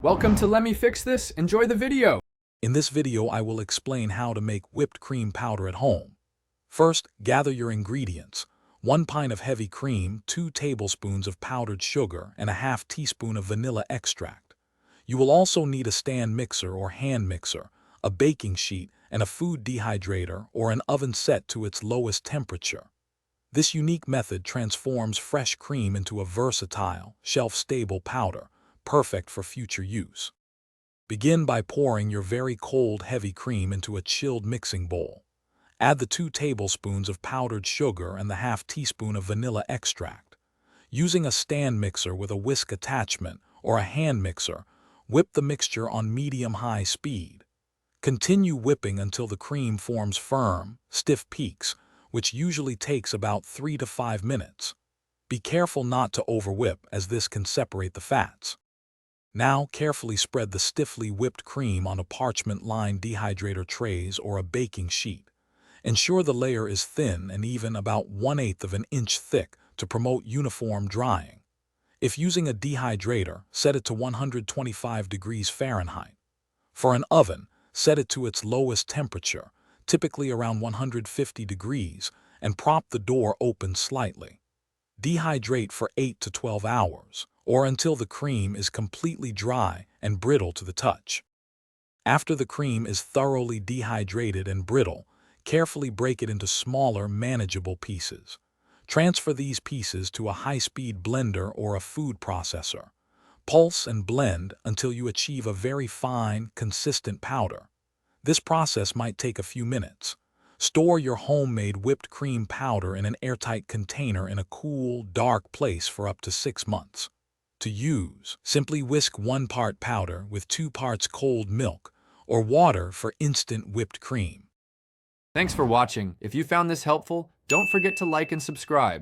Welcome to Let Me Fix This. Enjoy the video. In this video, I will explain how to make whipped cream powder at home. First, gather your ingredients. 1 pint of heavy cream, 2 tablespoons of powdered sugar, and a half teaspoon of vanilla extract. You will also need a stand mixer or hand mixer, a baking sheet, and a food dehydrator or an oven set to its lowest temperature. This unique method transforms fresh cream into a versatile, shelf-stable powder, perfect for future use. Begin by pouring your very cold, heavy cream into a chilled mixing bowl. Add the 2 tablespoons of powdered sugar and the half teaspoon of vanilla extract. Using a stand mixer with a whisk attachment or a hand mixer, whip the mixture on medium-high speed. Continue whipping until the cream forms firm, stiff peaks, which usually takes about 3 to 5 minutes. Be careful not to overwhip, as this can separate the fats. Now, carefully spread the stiffly whipped cream on a parchment-lined dehydrator trays or a baking sheet. Ensure the layer is thin and even, about 1/8 of an inch thick, to promote uniform drying. If using a dehydrator, set it to 125 degrees Fahrenheit. For an oven, set it to its lowest temperature, typically around 150 degrees, and prop the door open slightly. Dehydrate for 8 to 12 hours, or until the cream is completely dry and brittle to the touch. After the cream is thoroughly dehydrated and brittle, carefully break it into smaller, manageable pieces. Transfer these pieces to a high-speed blender or a food processor. Pulse and blend until you achieve a very fine, consistent powder. This process might take a few minutes. Store your homemade whipped cream powder in an airtight container in a cool, dark place for up to 6 months. To use, simply whisk 1 part powder with 2 parts cold milk or water for instant whipped cream. Thanks for watching. If you found this helpful, don't forget to like and subscribe.